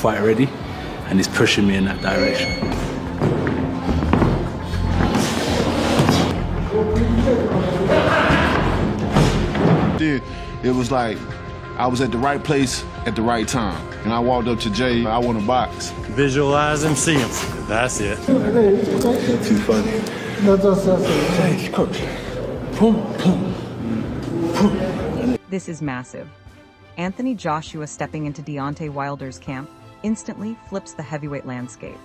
fight ready, and he's pushing me in that direction. Dude, it was like I was at the right place at the right time. And I walked up to Jay, I want to box. Visualize him, see him. That's it. Too funny. Hey, coach. This is massive. Anthony Joshua stepping into Deontay Wilder's camp instantly flips the heavyweight landscape.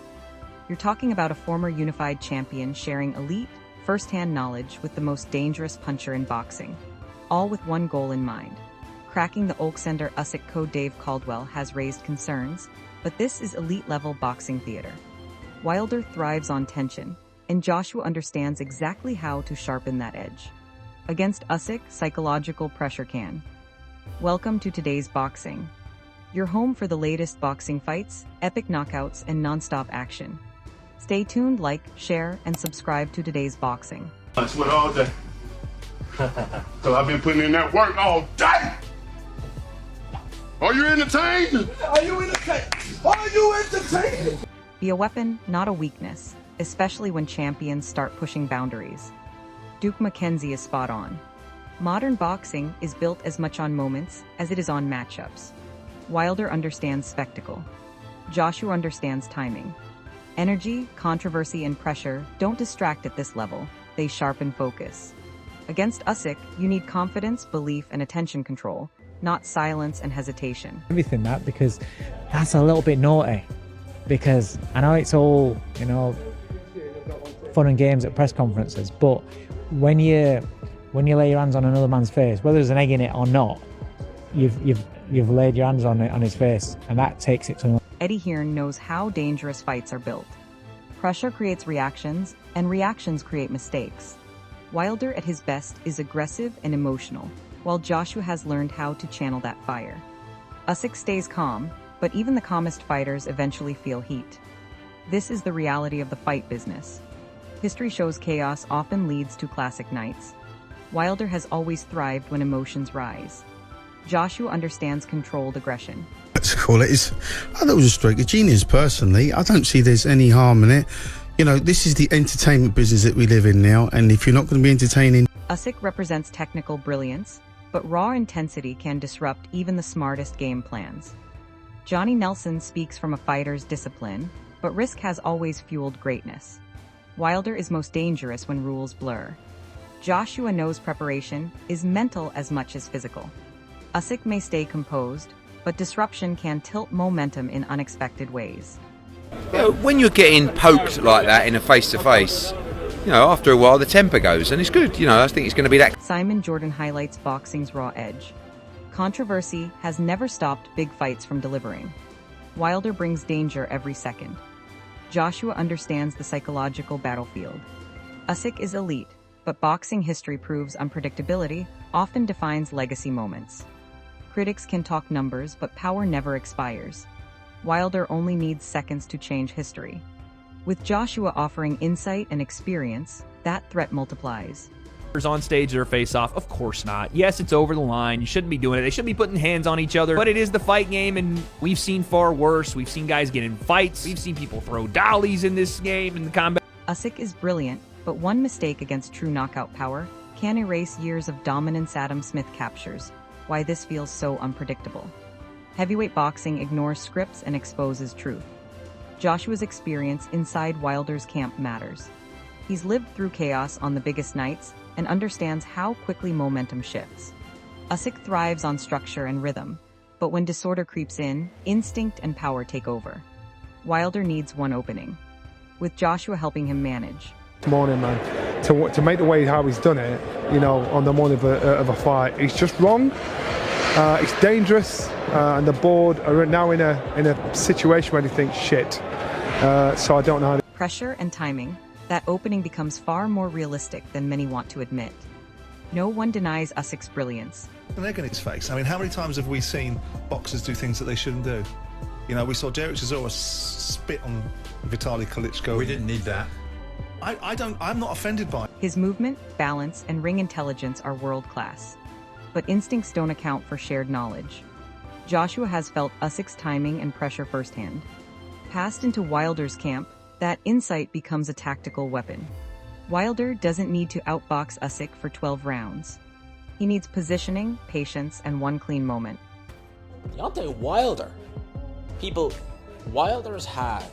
You're talking about a former unified champion sharing elite, first-hand knowledge with the most dangerous puncher in boxing, all with one goal in mind. Cracking the Oleksandr Usyk code. Dave Caldwell has raised concerns, but this is elite-level boxing theater. Wilder thrives on tension, and Joshua understands exactly how to sharpen that edge. Against Usyk, psychological pressure can. Welcome to today's boxing. Your home for the latest boxing fights, epic knockouts, and non-stop action. Stay tuned, like, share, and subscribe to today's boxing. I sweat all day. So I've been putting in that work all day. Are you entertained? Are you entertained? Are you entertained? Be a weapon, not a weakness, especially when champions start pushing boundaries. Duke McKenzie is spot on. Modern boxing is built as much on moments as it is on matchups. Wilder understands spectacle. Joshua understands timing. Energy, controversy, and pressure don't distract at this level. They sharpen focus. Against Usyk, you need confidence, belief, and attention control, not silence and hesitation. Everything that, because that's a little bit naughty. Because I know it's all, fun and games at press conferences, but when you lay your hands on another man's face, whether there's an egg in it or not, you've laid your hands on his face, and that takes it to another. Eddie Hearn knows how dangerous fights are built. Pressure creates reactions, and reactions create mistakes. Wilder at his best is aggressive and emotional, while Joshua has learned how to channel that fire. Usyk stays calm, but even the calmest fighters eventually feel heat. This is the reality of the fight business. History shows chaos often leads to classic nights. Wilder has always thrived when emotions rise. Joshua understands controlled aggression. Let's call it. I thought it was a stroke of genius, personally. I don't see there's any harm in it. This is the entertainment business that we live in now, and if you're not going to be entertaining... Usyk represents technical brilliance, but raw intensity can disrupt even the smartest game plans. Johnny Nelson speaks from a fighter's discipline, but risk has always fueled greatness. Wilder is most dangerous when rules blur. Joshua knows preparation is mental as much as physical. Usyk may stay composed, but disruption can tilt momentum in unexpected ways. When you're getting poked like that in a face-to-face, after a while the temper goes, and it's good. I think it's going to be that. Simon Jordan highlights boxing's raw edge. Controversy has never stopped big fights from delivering. Wilder brings danger every second. Joshua understands the psychological battlefield. Usyk is elite, but boxing history proves unpredictability often defines legacy moments. Critics can talk numbers, but power never expires. Wilder only needs seconds to change history. With Joshua offering insight and experience, that threat multiplies. On stage their face off? Of course not. Yes, it's over the line. You shouldn't be doing it. They shouldn't be putting hands on each other. But it is the fight game, and we've seen far worse. We've seen guys get in fights. We've seen people throw dollies in this game, in the combat. Usyk is brilliant, but one mistake against true knockout power can erase years of dominance. Adam Smith captures why this feels so unpredictable. Heavyweight boxing ignores scripts and exposes truth. Joshua's experience inside Wilder's camp matters. He's lived through chaos on the biggest nights and understands how quickly momentum shifts. Usyk thrives on structure and rhythm, but when disorder creeps in, instinct and power take over. Wilder needs one opening, with Joshua helping him manage. Morning, man, to make the way how he's done it, on the morning of a fight, it's just wrong. It's dangerous, and the board are now in a situation where they think shit. So I don't know how to... Pressure and timing. That opening becomes far more realistic than many want to admit. No one denies Usyk's brilliance. An egg in its face. I mean, how many times have we seen boxers do things that they shouldn't do? We saw Derek Chisora spit on Vitaly Klitschko. We didn't need that. I'm not offended by it. His movement, balance, and ring intelligence are world-class. But instincts don't account for shared knowledge. Joshua has felt Usyk's timing and pressure firsthand. Passed into Wilder's camp, that insight becomes a tactical weapon. Wilder doesn't need to outbox Usyk for 12 rounds. He needs positioning, patience, and one clean moment. Deontay Wilder. Wilder's had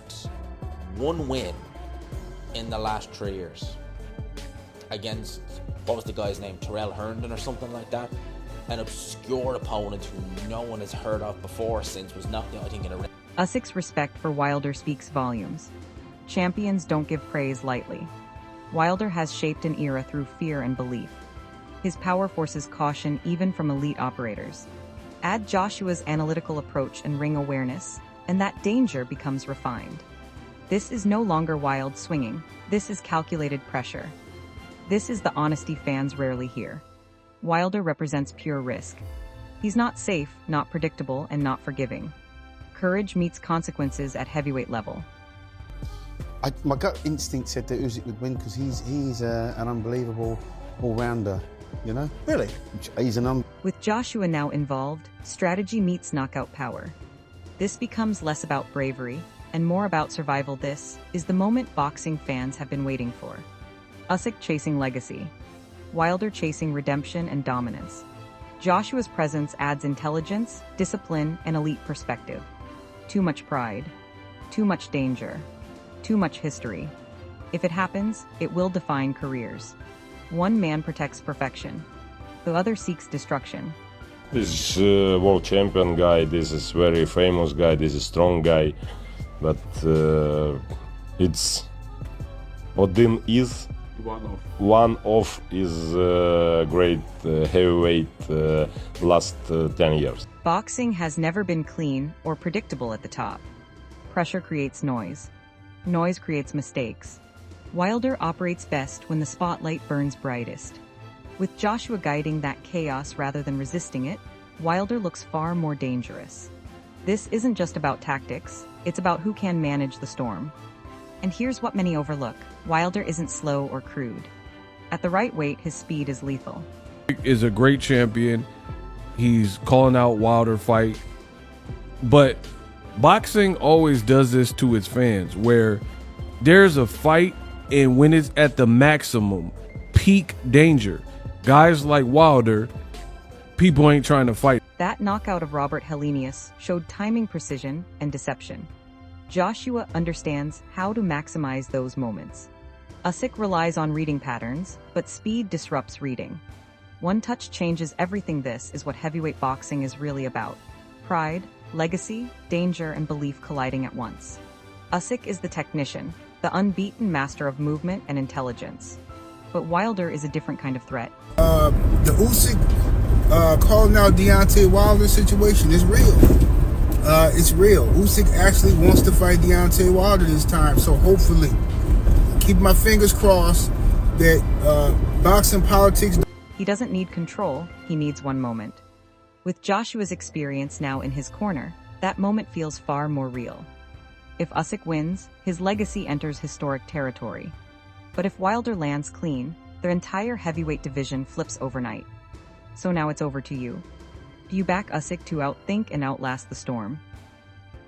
one win in the last 3 years against, what was the guy's name, Terrell Herndon or something like that, an obscure opponent who no one has heard of before since was knocked out, I think, in a ring. Usyk's respect for Wilder speaks volumes. Champions don't give praise lightly. Wilder has shaped an era through fear and belief. His power forces caution even from elite operators. Add Joshua's analytical approach and ring awareness, and that danger becomes refined. This is no longer wild swinging. This is calculated pressure. This is the honesty fans rarely hear. Wilder represents pure risk. He's not safe, not predictable, and not forgiving. Courage meets consequences at heavyweight level. My gut instinct said that Usyk would win because he's an unbelievable all-rounder, you know? Really? With Joshua now involved, strategy meets knockout power. This becomes less about bravery and more about survival. This is the moment boxing fans have been waiting for. Usyk chasing legacy. Wilder chasing redemption and dominance. Joshua's presence adds intelligence, discipline, and elite perspective. Too much pride. Too much danger. Too much history. If it happens, it will define careers. One man protects perfection. The other seeks destruction. This is world champion guy, this is very famous guy, this is strong guy, but it's Odin is one of is great heavyweight last 10 years. Boxing has never been clean or predictable at the top. Pressure creates noise. Noise creates mistakes. Wilder operates best when the spotlight burns brightest. With Joshua guiding that chaos rather than resisting it, Wilder looks far more dangerous. This isn't just about tactics, it's about who can manage the storm. And here's what many overlook. Wilder isn't slow or crude. At the right weight, his speed is lethal. Is a great champion. He's calling out Wilder fight. But boxing always does this to its fans, where there's a fight and when it's at the maximum, peak danger, guys like Wilder, people ain't trying to fight. That knockout of Robert Helenius showed timing precision and deception. Joshua understands how to maximize those moments. Usyk relies on reading patterns, but speed disrupts reading. One touch changes everything. This is what heavyweight boxing is really about. Pride, legacy, danger, and belief colliding at once. Usyk is the technician, the unbeaten master of movement and intelligence. But Wilder is a different kind of threat. The Usyk calling out Deontay Wilder situation is real. It's real. Usyk actually wants to fight Deontay Wilder this time, so hopefully, keep my fingers crossed that boxing politics. He doesn't need control, he needs one moment. With Joshua's experience now in his corner, that moment feels far more real. If Usyk wins, his legacy enters historic territory. But if Wilder lands clean, their entire heavyweight division flips overnight. So now it's over to you. Do you back Usyk to outthink and outlast the storm?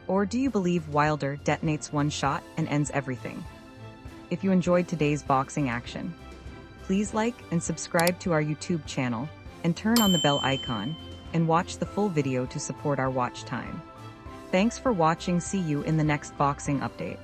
Or do you believe Wilder detonates one shot and ends everything? If you enjoyed today's boxing action, please like and subscribe to our YouTube channel and turn on the bell icon and watch the full video to support our watch time. Thanks for watching. See you in the next boxing update.